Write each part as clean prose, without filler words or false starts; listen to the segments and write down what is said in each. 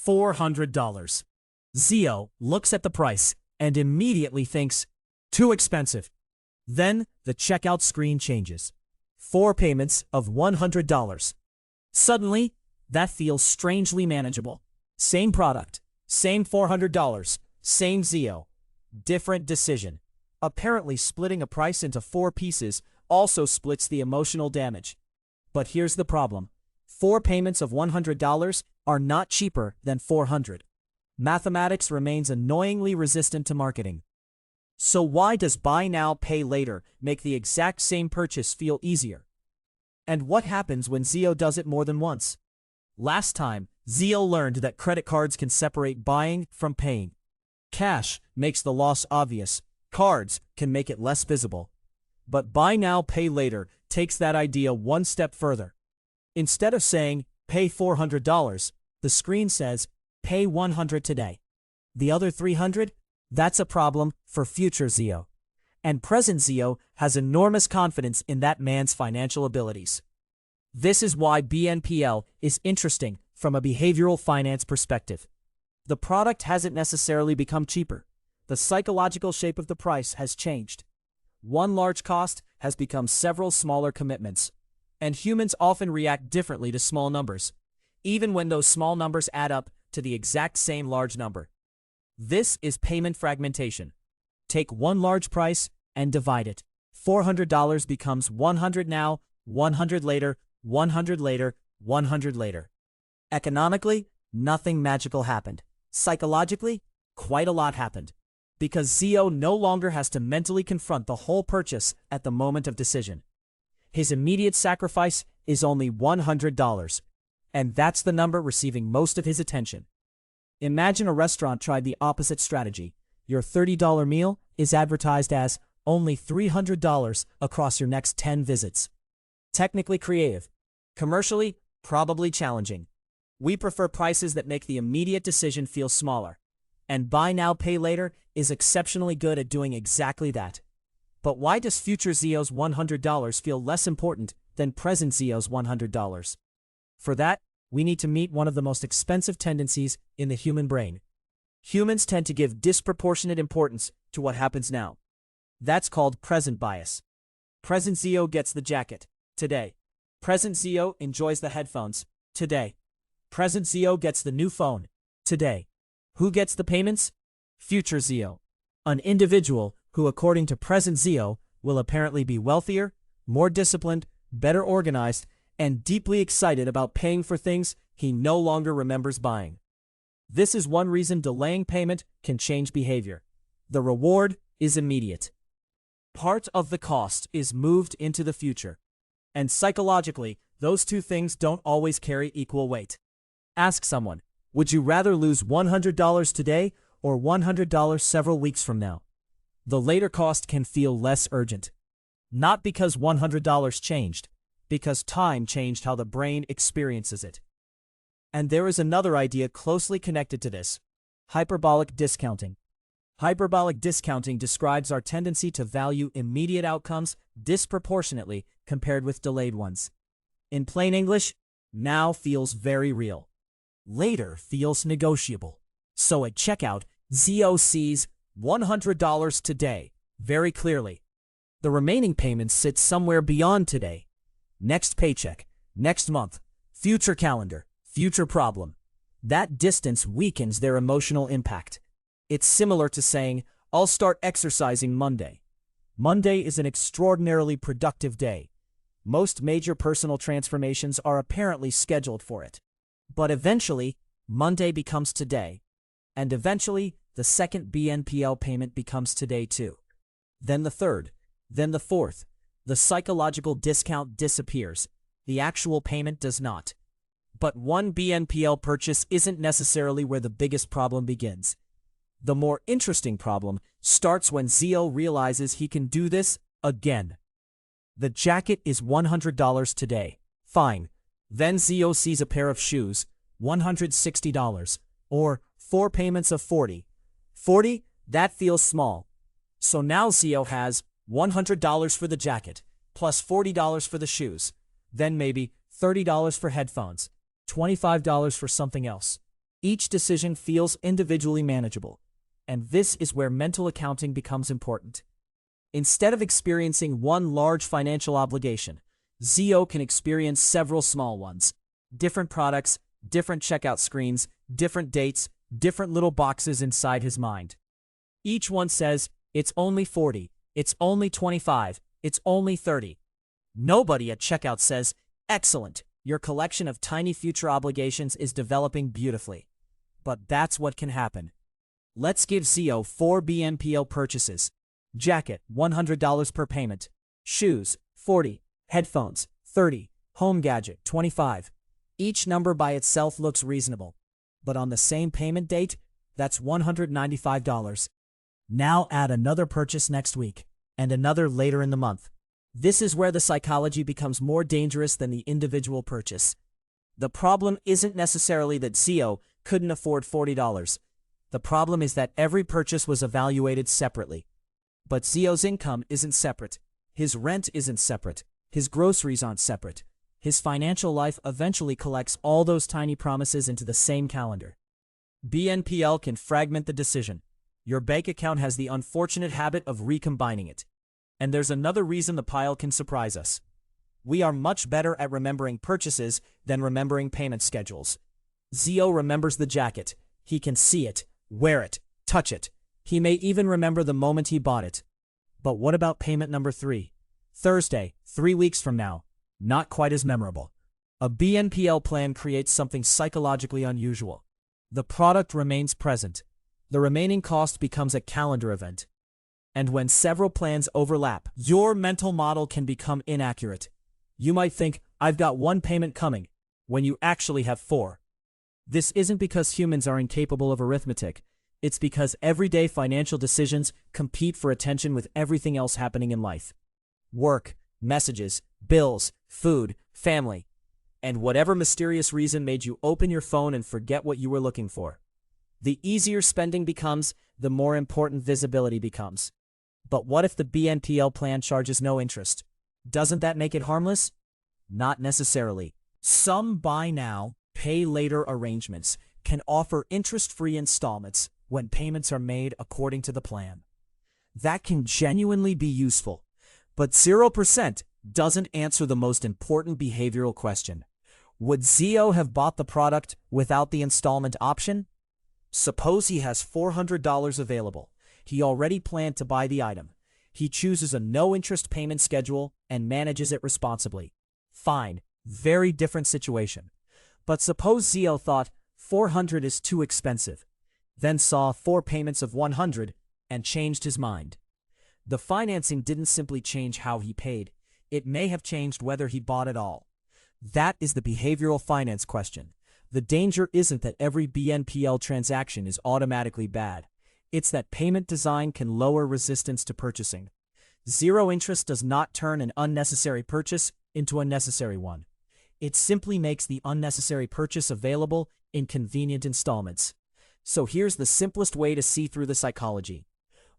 $400. Zio looks at the price and immediately thinks, too expensive. Then the checkout screen changes. 4 payments of $100. Suddenly, that feels strangely manageable. Same product, same $400, same Zio. Different decision. Apparently, splitting a price into 4 pieces also splits the emotional damage. But here's the problem. 4 payments of $100 are not cheaper than $400. Mathematics remains annoyingly resistant to marketing. So why does buy now, pay later make the exact same purchase feel easier? And what happens when Zio does it more than once? Last time, Zio learned that credit cards can separate buying from paying. Cash makes the loss obvious. Cards can make it less visible. But buy now, pay later takes that idea one step further. Instead of saying, pay $400, the screen says, pay $100 today. The other $300? That's a problem for future Zio. And present Zio has enormous confidence in that man's financial abilities. This is why BNPL is interesting from a behavioral finance perspective. The product hasn't necessarily become cheaper. The psychological shape of the price has changed. One large cost has become several smaller commitments. And humans often react differently to small numbers, even when those small numbers add up to the exact same large number. This is payment fragmentation. Take one large price and divide it. $400 becomes $100 now, $100 later, $100 later, $100 later. Economically, nothing magical happened. Psychologically, quite a lot happened. Because Zio no longer has to mentally confront the whole purchase at the moment of decision. His immediate sacrifice is only $100, and that's the number receiving most of his attention. Imagine a restaurant tried the opposite strategy. Your $30 meal is advertised as only $300 across your next 10 visits. Technically creative. Commercially, probably challenging. We prefer prices that make the immediate decision feel smaller. And buy now, pay later is exceptionally good at doing exactly that. But why does future Zio's $100 feel less important than present Zio's $100? For that, we need to meet one of the most expensive tendencies in the human brain. Humans tend to give disproportionate importance to what happens now. That's called present bias. Present Zio gets the jacket, today. Present Zio enjoys the headphones, today. Present Zio gets the new phone, today. Who gets the payments? Future Zio. An individual who, according to present Zio, will apparently be wealthier, more disciplined, better organized, and deeply excited about paying for things he no longer remembers buying. This is one reason delaying payment can change behavior. The reward is immediate. Part of the cost is moved into the future. And psychologically, those two things don't always carry equal weight. Ask someone, would you rather lose $100 today or $100 several weeks from now? The later cost can feel less urgent. Not because $100 changed, because time changed how the brain experiences it. And there is another idea closely connected to this: hyperbolic discounting. Hyperbolic discounting describes our tendency to value immediate outcomes disproportionately compared with delayed ones. In plain English, now feels very real. Later feels negotiable. So at checkout, Zio sees $100 today very clearly. The remaining payments sit somewhere beyond today. Next paycheck, next month, future calendar, future problem. That distance weakens their emotional impact. It's similar to saying, I'll start exercising Monday. Monday is an extraordinarily productive day. Most major personal transformations are apparently scheduled for it. But eventually, Monday becomes today. And eventually, the second BNPL payment becomes today too. Then the third, then the fourth. The psychological discount disappears. The actual payment does not. But one BNPL purchase isn't necessarily where the biggest problem begins. The more interesting problem starts when Zio realizes he can do this again. The jacket is $100 today. Fine. Then Zio sees a pair of shoes, $160, or 4 payments of $40. $40? That feels small. So now Zio has $100 for the jacket, plus $40 for the shoes, then maybe $30 for headphones, $25 for something else. Each decision feels individually manageable, and this is where mental accounting becomes important. Instead of experiencing one large financial obligation, Zio can experience several small ones. Different products, different checkout screens, different dates, different little boxes inside his mind. Each one says, it's only 40, it's only 25, it's only 30. Nobody at checkout says, excellent, your collection of tiny future obligations is developing beautifully. But that's what can happen. Let's give Zio 4 BNPL purchases. Jacket, $100 per payment. Shoes, 40. Headphones, 30. Home gadget, 25. Each number by itself looks reasonable. But on the same payment date, that's $195. Now add another purchase next week, and another later in the month. This is where the psychology becomes more dangerous than the individual purchase. The problem isn't necessarily that Zio couldn't afford $40. The problem is that every purchase was evaluated separately. But Zio's income isn't separate. His rent isn't separate. His groceries aren't separate. His financial life eventually collects all those tiny promises into the same calendar. BNPL can fragment the decision. Your bank account has the unfortunate habit of recombining it. And there's another reason the pile can surprise us. We are much better at remembering purchases than remembering payment schedules. Zio remembers the jacket. He can see it, wear it, touch it. He may even remember the moment he bought it. But what about payment number 3? Thursday, 3 weeks from now. Not quite as memorable. A BNPL plan creates something psychologically unusual. The product remains present. The remaining cost becomes a calendar event. And when several plans overlap, your mental model can become inaccurate. You might think, I've got 1 payment coming, when you actually have 4. This isn't because humans are incapable of arithmetic. It's because everyday financial decisions compete for attention with everything else happening in life. Work, messages, bills, food, family. And whatever mysterious reason made you open your phone and forget what you were looking for. The easier spending becomes, the more important visibility becomes. But what if the BNPL plan charges no interest? Doesn't that make it harmless? Not necessarily. Some buy now, pay later arrangements can offer interest-free installments when payments are made according to the plan. That can genuinely be useful, but 0% doesn't answer the most important behavioral question. Would Zio have bought the product without the installment option? Suppose he has $400 available. He already planned to buy the item. He chooses a no-interest payment schedule and manages it responsibly. Fine, very different situation. But suppose Zio thought $400 is too expensive, then saw 4 payments of $100 and changed his mind. The financing didn't simply change how he paid. It may have changed whether he bought at all. That is the behavioral finance question. The danger isn't that every BNPL transaction is automatically bad. It's that payment design can lower resistance to purchasing. Zero interest does not turn an unnecessary purchase into a necessary one. It simply makes the unnecessary purchase available in convenient installments. So here's the simplest way to see through the psychology.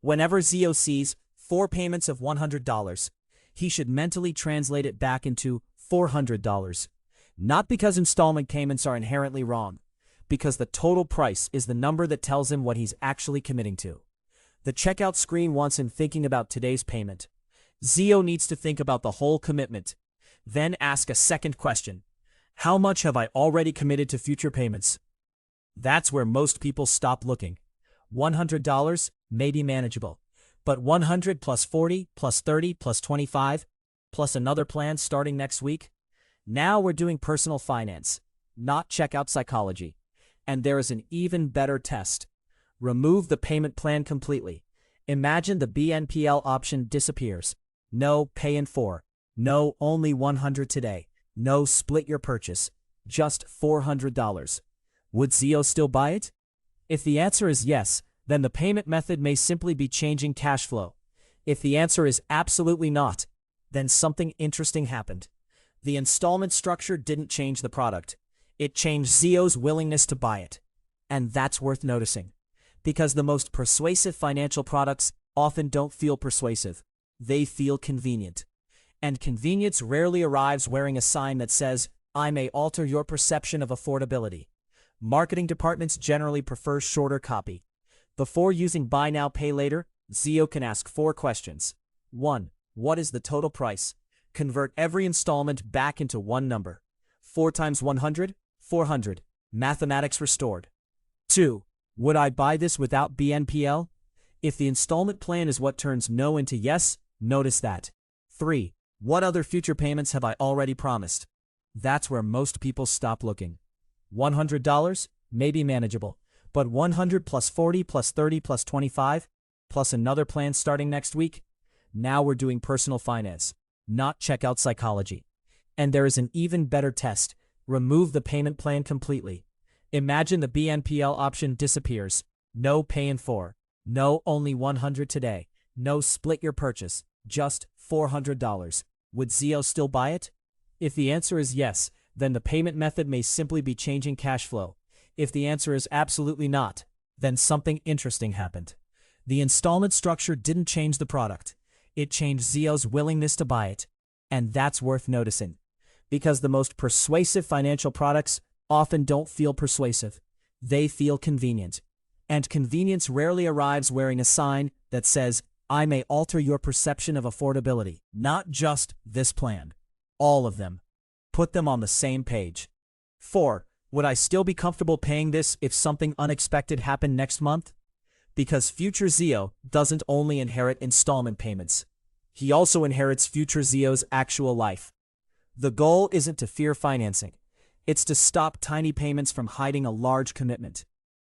Whenever Zio sees 4 payments of $100, he should mentally translate it back into $400. Not because installment payments are inherently wrong, because the total price is the number that tells him what he's actually committing to. The checkout screen wants him thinking about today's payment. Zio needs to think about the whole commitment. Then ask a second question. How much have I already committed to future payments? That's where most people stop looking. $100 may be manageable, but 100 plus 40 plus 30 plus 25 plus another plan starting next week? Now we're doing personal finance, not checkout psychology. And there is an even better test. Remove the payment plan completely. Imagine the BNPL option disappears. No pay in 4. No only $100 today. No split your purchase. Just $400. Would Zio still buy it? If the answer is yes, then the payment method may simply be changing cash flow. If the answer is absolutely not, then something interesting happened. The installment structure didn't change the product. It changed Zio's willingness to buy it. And that's worth noticing. Because the most persuasive financial products often don't feel persuasive. They feel convenient. And convenience rarely arrives wearing a sign that says, I may alter your perception of affordability. Marketing departments generally prefer shorter copy. Before using Buy Now, Pay Later, Zio can ask 4 questions. 1. What is the total price? Convert every installment back into one number. 4 times 100? 400. Mathematics restored. 2. Would I buy this without BNPL? If the installment plan is what turns no into yes, notice that. 3. What other future payments have I already promised? That's where most people stop looking. $100? Maybe manageable. But 100 plus 40 plus 30 plus 25? Plus another plan starting next week? Now we're doing personal finance, not checkout psychology. And there is an even better test. Remove the payment plan completely. Imagine the BNPL option disappears. No pay in 4. No only 100 today. No split your purchase. Just $400. Would Zio still buy it? If the answer is yes, then the payment method may simply be changing cash flow. If the answer is absolutely not, then something interesting happened. The installment structure didn't change the product. It changed Zio's willingness to buy it. And that's worth noticing. Because the most persuasive financial products often don't feel persuasive. They feel convenient. And convenience rarely arrives wearing a sign that says, I may alter your perception of affordability. Not just this plan. All of them. Put them on the same page. 4. Would I still be comfortable paying this if something unexpected happened next month? Because future Zio doesn't only inherit installment payments. He also inherits future Zio's actual life. The goal isn't to fear financing. It's to stop tiny payments from hiding a large commitment.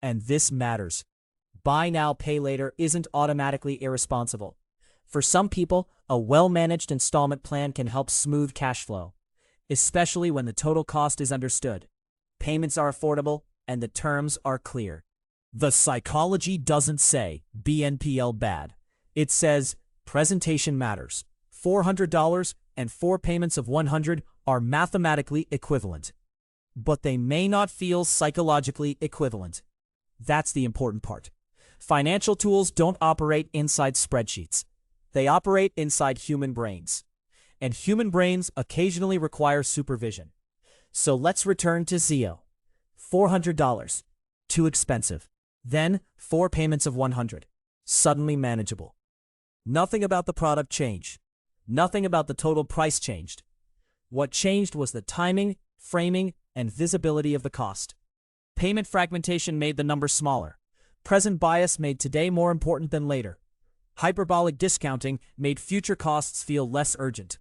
And this matters. Buy now, pay later isn't automatically irresponsible. For some people, a well-managed installment plan can help smooth cash flow, especially when the total cost is understood. Payments are affordable, and the terms are clear. The psychology doesn't say BNPL bad. It says presentation matters. $400 and 4 payments of $100 are mathematically equivalent. But they may not feel psychologically equivalent. That's the important part. Financial tools don't operate inside spreadsheets. They operate inside human brains. And human brains occasionally require supervision. So let's return to Zio. $400. Too expensive. Then 4 payments of $100. Suddenly manageable. Nothing about the product changed. Nothing about the total price changed. What changed was the timing, framing, and visibility of the cost. Payment fragmentation made the number smaller. Present bias made today more important than later. Hyperbolic discounting made future costs feel less urgent.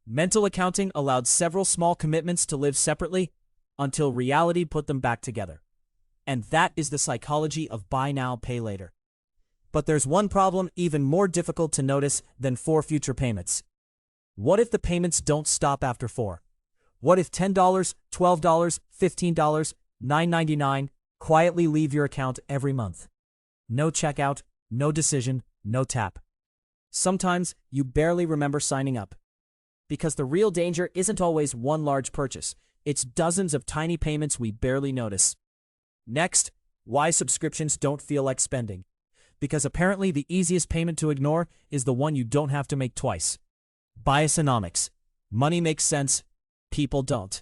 Mental accounting allowed several small commitments to live separately until reality put them back together. And that is the psychology of buy now, pay later. But there's one problem even more difficult to notice than 4 future payments. What if the payments don't stop after 4? What if $10, $12, $15, $9.99 quietly leave your account every month? No checkout, no decision, no tap. Sometimes you barely remember signing up. Because the real danger isn't always one large purchase. It's dozens of tiny payments we barely notice. Next, why subscriptions don't feel like spending. Because apparently the easiest payment to ignore is the one you don't have to make twice. Biasonomics. Money makes sense. People don't.